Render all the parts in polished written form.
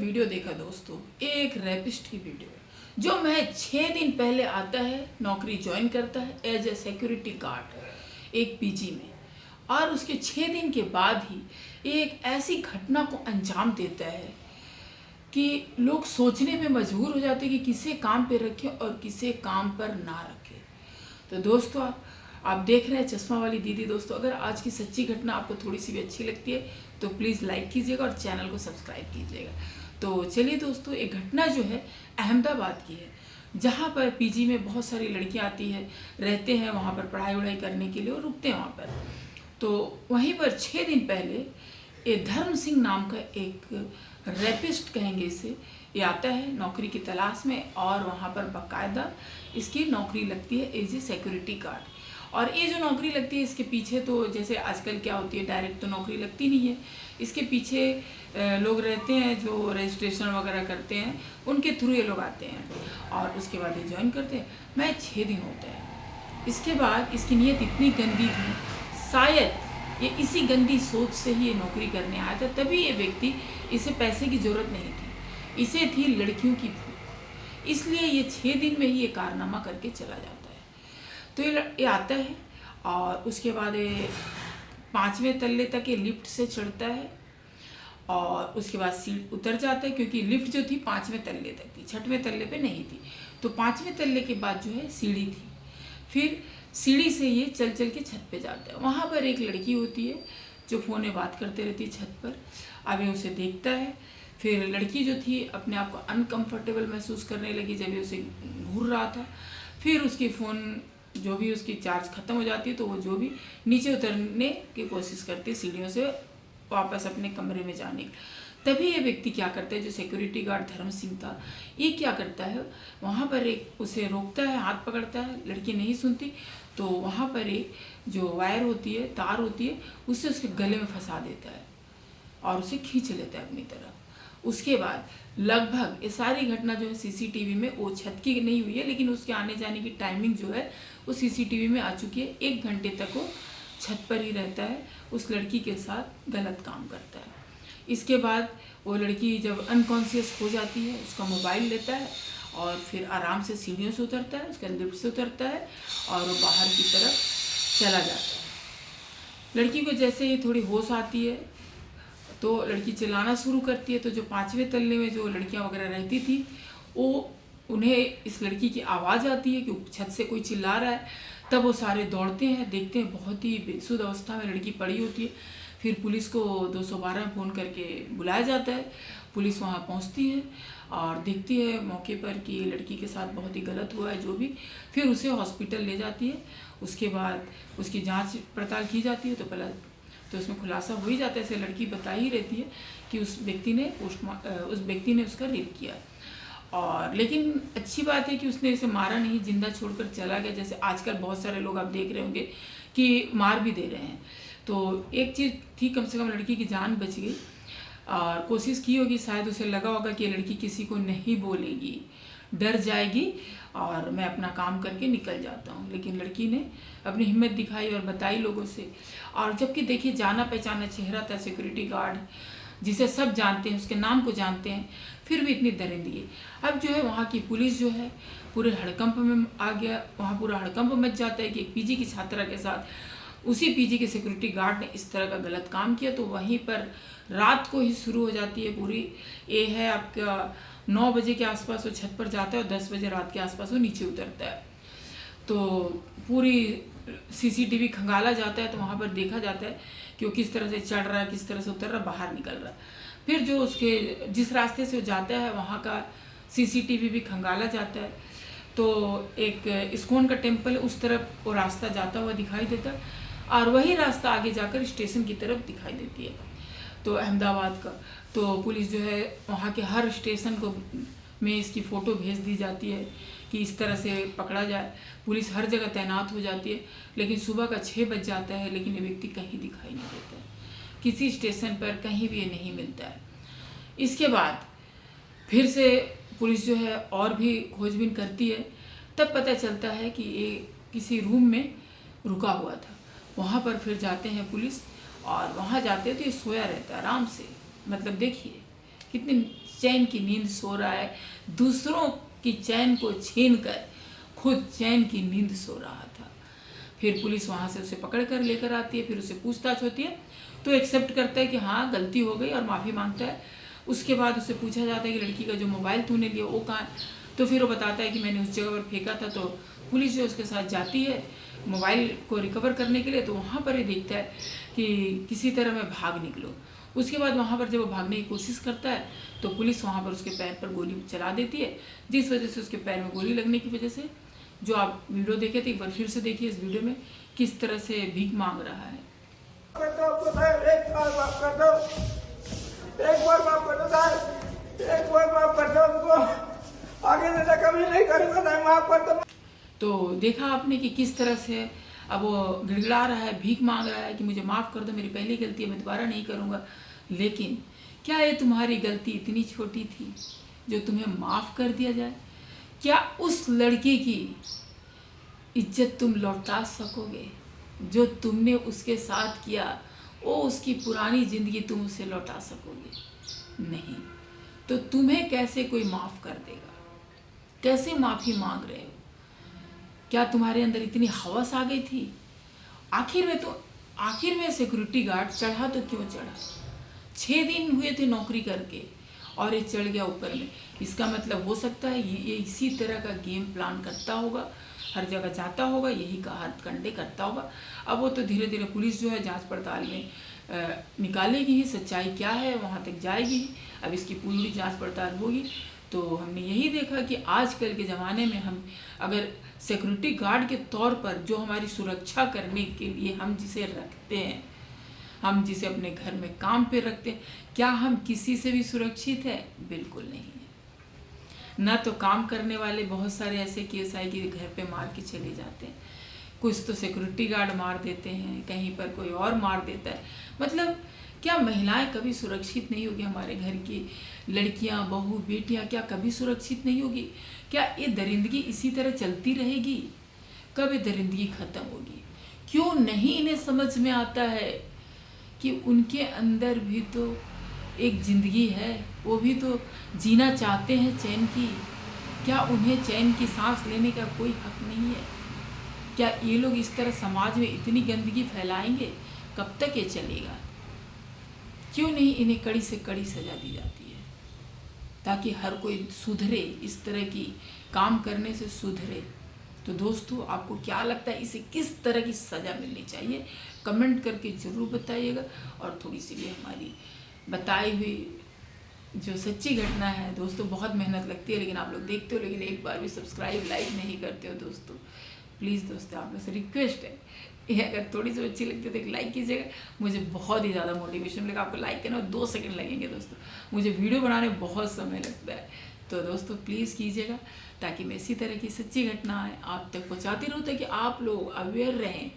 Video देखा दोस्तों, एक रैपिस्ट की वीडियो है जो मैं 6 दिन पहले आता है, नौकरी ज्वाइन करता है एज ए सिक्योरिटी गार्ड एक पीजी में, और उसके 6 दिन के बाद ही एक ऐसी घटना को अंजाम देता है कि लोग सोचने पे मजबूर हो जाते हैं कि किसे काम पे रखें और किसे काम पर ना रखें। तो दोस्तों, आप देख रहे हैं चश्मा वाली दीदी। दोस्तों, अगर आज की सच्ची घटना आपको थोड़ी सी भी अच्छी लगती है तो प्लीज़ लाइक कीजिएगा और चैनल को सब्सक्राइब कीजिएगा। तो चलिए दोस्तों, एक घटना जो है अहमदाबाद की है, जहाँ पर पीजी में बहुत सारी लड़कियाँ आती है, रहते हैं वहाँ पर पढ़ाई वढ़ाई करने के लिए और रुकते हैं वहाँ पर। तो वहीं पर 6 दिन पहले ये धर्म सिंह नाम का एक रैपिस्ट कहेंगे इसे, ये आता है नौकरी की तलाश में, और वहाँ पर बाकायदा इसकी नौकरी लगती है एज ए सिक्योरिटी गार्ड। और ये जो नौकरी लगती है इसके पीछे, तो जैसे आजकल क्या होती है, डायरेक्ट तो नौकरी लगती नहीं है, इसके पीछे लोग रहते हैं जो रजिस्ट्रेशन वगैरह करते हैं, उनके थ्रू ये लोग आते हैं और उसके बाद ये ज्वाइन करते हैं। मैं 6 दिन होता है। इसके बाद इसकी नीयत इतनी गंदी थी, शायद ये इसी गंदी सोच से ही ये नौकरी करने आया था। तभी ये व्यक्ति, इसे पैसे की ज़रूरत नहीं थी, इसे थी लड़कियों की भूख, इसलिए ये 6 दिन में ही ये कारनामा करके चला जाता है। तो ये आता है और उसके बाद ये 5वें तल्ले तक ये लिफ्ट से चढ़ता है और उसके बाद सीट उतर जाता है, क्योंकि लिफ्ट जो थी 5वें तल्ले तक थी, 6वें तल्ले पे नहीं थी। तो 5वें तल्ले के बाद जो है सीढ़ी थी, फिर सीढ़ी से ये चल चल के छत पे जाता है। वहाँ पर एक लड़की होती है जो फ़ोन में बात करते रहती है छत पर। अब ये उसे देखता है। फिर लड़की जो थी अपने आप को अनकंफर्टेबल महसूस करने लगी जब ये उसे घूर रहा था। फिर उसकी फ़ोन जो भी उसकी चार्ज ख़त्म हो जाती है, तो वो जो भी नीचे उतरने की कोशिश करती है सीढ़ियों से वापस अपने कमरे में जाने की। तभी ये व्यक्ति क्या करता है, जो सिक्योरिटी गार्ड धर्म सिंह था, ये क्या करता है, वहाँ पर एक उसे रोकता है, हाथ पकड़ता है। लड़की नहीं सुनती तो वहाँ पर एक जो वायर होती है, तार होती है, उससे उसके गले में फंसा देता है और उसे खींच लेता है अपनी तरफ। उसके बाद लगभग ये सारी घटना जो है सीसीटीवी में, वो छत की नहीं हुई है लेकिन उसके आने जाने की टाइमिंग जो है वो सीसीटीवी में आ चुकी है। 1 घंटे तक वो छत पर ही रहता है, उस लड़की के साथ गलत काम करता है। इसके बाद वो लड़की जब अनकॉन्शियस हो जाती है, उसका मोबाइल लेता है और फिर आराम से सीढ़ियों से उतरता है, उसका लिफ्ट से उतरता है और वो बाहर की तरफ चला जाता है। लड़की को जैसे ही थोड़ी होश आती है तो लड़की चिल्लाना शुरू करती है। तो जो 5वें तल्ले में जो लड़कियां वगैरह रहती थी, वो उन्हें इस लड़की की आवाज़ आती है कि छत से कोई चिल्ला रहा है। तब वो सारे दौड़ते हैं, देखते हैं बहुत ही बेसुध अवस्था में लड़की पड़ी होती है। फिर पुलिस को 212 में फ़ोन करके बुलाया जाता है। पुलिस वहाँ पहुँचती है और देखती है मौके पर कि लड़की के साथ बहुत ही गलत हुआ है जो भी। फिर उसे हॉस्पिटल ले जाती है। उसके बाद उसकी जांच पड़ताल की जाती है। तो उसमें खुलासा हो ही जाता है। ऐसे लड़की बता ही रहती है कि उस व्यक्ति ने उसका रेप किया। और लेकिन अच्छी बात है कि उसने इसे मारा नहीं, जिंदा छोड़कर चला गया। जैसे आजकल बहुत सारे लोग आप देख रहे होंगे कि मार भी दे रहे हैं। तो एक चीज़ थी, कम से कम लड़की की जान बच गई। और कोशिश की होगी, शायद उसे लगा होगा कि ये लड़की किसी को नहीं बोलेगी, डर जाएगी और मैं अपना काम करके निकल जाता हूँ। लेकिन लड़की ने अपनी हिम्मत दिखाई और बताई लोगों से। और जबकि देखिए, जाना पहचाना चेहरा था, सिक्योरिटी गार्ड जिसे सब जानते हैं, उसके नाम को जानते हैं, फिर भी इतनी दरिंदगी। अब जो है वहाँ की पुलिस जो है पूरे हड़कंप में आ गया। वहाँ पूरा हड़कंप मच जाता है कि एक पीजी की छात्रा के साथ उसी पीजी के सिक्योरिटी गार्ड ने इस तरह का गलत काम किया। तो वहीं पर रात को ही शुरू हो जाती है पूरी। ये है आपका 9 बजे के आसपास वो छत पर जाता है और 10 बजे रात के आसपास वो नीचे उतरता है। तो पूरी सीसीटीवी खंगाला जाता है। तो वहाँ पर देखा जाता है कि वो किस तरह से चढ़ रहा है, किस तरह से उतर रहा है, बाहर निकल रहा है। फिर जो उसके जिस रास्ते से वो जाता है वहाँ का सीसीटीवी भी खंगाला जाता है। तो एक इस्कॉन का टेम्पल है, उस तरफ वो रास्ता जाता हुआ दिखाई देता है और वही रास्ता आगे जाकर स्टेशन की तरफ दिखाई देती है, तो अहमदाबाद का। तो पुलिस जो है वहाँ के हर स्टेशन को में इसकी फ़ोटो भेज दी जाती है कि इस तरह से पकड़ा जाए। पुलिस हर जगह तैनात हो जाती है। लेकिन सुबह का 6 बज जाता है, लेकिन ये व्यक्ति कहीं दिखाई नहीं देता है, किसी स्टेशन पर कहीं भी ये नहीं मिलता है। इसके बाद फिर से पुलिस जो है और भी खोजबीन करती है। तब पता चलता है कि ये किसी रूम में रुका हुआ था। वहाँ पर फिर जाते हैं पुलिस और वहाँ जाते हैं तो ये सोया रहता है आराम से। मतलब देखिए कितनी चैन की नींद सो रहा है, दूसरों की चैन को छीन कर खुद चैन की नींद सो रहा था। फिर पुलिस वहाँ से उसे पकड़ कर लेकर आती है, फिर उससे पूछताछ होती है तो एक्सेप्ट करता है कि हाँ गलती हो गई और माफ़ी मांगता है। उसके बाद उससे पूछा जाता है कि लड़की का जो मोबाइल तूने लिया वो कहाँ है, तो फिर वो बताता है कि मैंने उस जगह पर फेंका था। तो पुलिस जो उसके साथ जाती है मोबाइल को रिकवर करने के लिए, तो वहाँ पर ही देखता है कि किसी तरह मैं भाग निकलो। उसके बाद वहाँ पर जब वो भागने की कोशिश करता है तो पुलिस वहाँ पर उसके पैर पर गोली चला देती है, जिस वजह से उसके पैर में गोली लगने की वजह से, जो आप वीडियो देखे थे एक बार फिर से देखिए इस वीडियो में, किस तरह से भीख मांग रहा है। एक बार माफ कर दो, एक बार माफ कर दो साहब, एक बार माफ कर दो हमको, आगे से कभी नहीं करूँगा, नहीं माफ कर दो। तो देखा आपने कि किस तरह से अब वो गिड़गिड़ा रहा है, भीख मांग रहा है कि मुझे माफ़ कर दो, मेरी पहली गलती है, मैं दोबारा नहीं करूँगा। लेकिन क्या ये तुम्हारी गलती इतनी छोटी थी जो तुम्हें माफ़ कर दिया जाए? क्या उस लड़के की इज्जत तुम लौटा सकोगे? जो तुमने उसके साथ किया वो उसकी पुरानी ज़िंदगी तुम उसे लौटा सकोगे? नहीं। तो तुम्हें कैसे कोई माफ़ कर देगा? कैसे माफ़ी मांग रहे हो? क्या तुम्हारे अंदर इतनी हवस आ गई थी? आखिर में सिक्योरिटी गार्ड चढ़ा तो क्यों चढ़ा? 6 दिन हुए थे नौकरी करके और ये चढ़ गया ऊपर में। इसका मतलब हो सकता है ये इसी तरह का गेम प्लान करता होगा, हर जगह जाता होगा, यही का हथकंडे करता होगा। अब वो तो धीरे धीरे पुलिस जो है जांच पड़ताल में निकालेगी ही, सच्चाई क्या है वहाँ तक जाएगी। अब इसकी पूरी जांच पड़ताल होगी। तो हमने यही देखा कि आजकल के ज़माने में हम अगर सिक्योरिटी गार्ड के तौर पर जो हमारी सुरक्षा करने के लिए हम जिसे रखते हैं, हम जिसे अपने घर में काम पे रखते हैं, क्या हम किसी से भी सुरक्षित है? बिल्कुल नहीं है। ना तो काम करने वाले बहुत सारे ऐसे केस आए कि घर पे मार के चले जाते हैं, कुछ तो सिक्योरिटी गार्ड मार देते हैं, कहीं पर कोई और मार देता है। मतलब क्या महिलाएं कभी सुरक्षित नहीं होगी? हमारे घर की लड़कियां, बहू, बेटियां क्या कभी सुरक्षित नहीं होगी? क्या ये दरिंदगी इसी तरह चलती रहेगी? कब ये दरिंदगी ख़त्म होगी? क्यों नहीं इन्हें समझ में आता है कि उनके अंदर भी तो एक ज़िंदगी है, वो भी तो जीना चाहते हैं चैन की। क्या उन्हें चैन की सांस लेने का कोई हक नहीं है? क्या ये लोग इस तरह समाज में इतनी गंदगी फैलाएंगे? कब तक ये चलेगा? क्यों नहीं इन्हें कड़ी से कड़ी सज़ा दी जाती है ताकि हर कोई सुधरे, इस तरह की काम करने से सुधरे? तो दोस्तों आपको क्या लगता है इसे किस तरह की सज़ा मिलनी चाहिए? कमेंट करके ज़रूर बताइएगा। और थोड़ी सी भी हमारी बताई हुई जो सच्ची घटना है दोस्तों, बहुत मेहनत लगती है लेकिन आप लोग देखते हो लेकिन एक बार भी सब्सक्राइब लाइक नहीं करते हो दोस्तों। प्लीज़ दोस्तों आप लोग से रिक्वेस्ट है, ये अगर थोड़ी सी अच्छी लगती है तो एक लाइक कीजिएगा, मुझे बहुत ही ज़्यादा मोटिवेशन मिलेगा। आपको लाइक करना 2 सेकंड लगेंगे दोस्तों, मुझे वीडियो बनाने में बहुत समय लगता है। तो दोस्तों प्लीज़ कीजिएगा ताकि मैं इसी तरह की सच्ची घटनाएं आप तक पहुंचाती रहूं, ताकि आप लोग अवेयर रहें,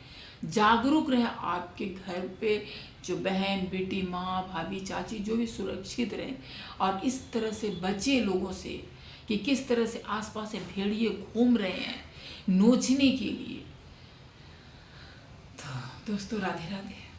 जागरूक रहें, आपके घर पे जो बहन, बेटी, माँ, भाभी, चाची जो भी सुरक्षित रहें और इस तरह से बचे लोगों से कि किस तरह से आसपास से भेड़िए घूम रहे हैं नोचने के लिए। तो दोस्तों राधे राधे।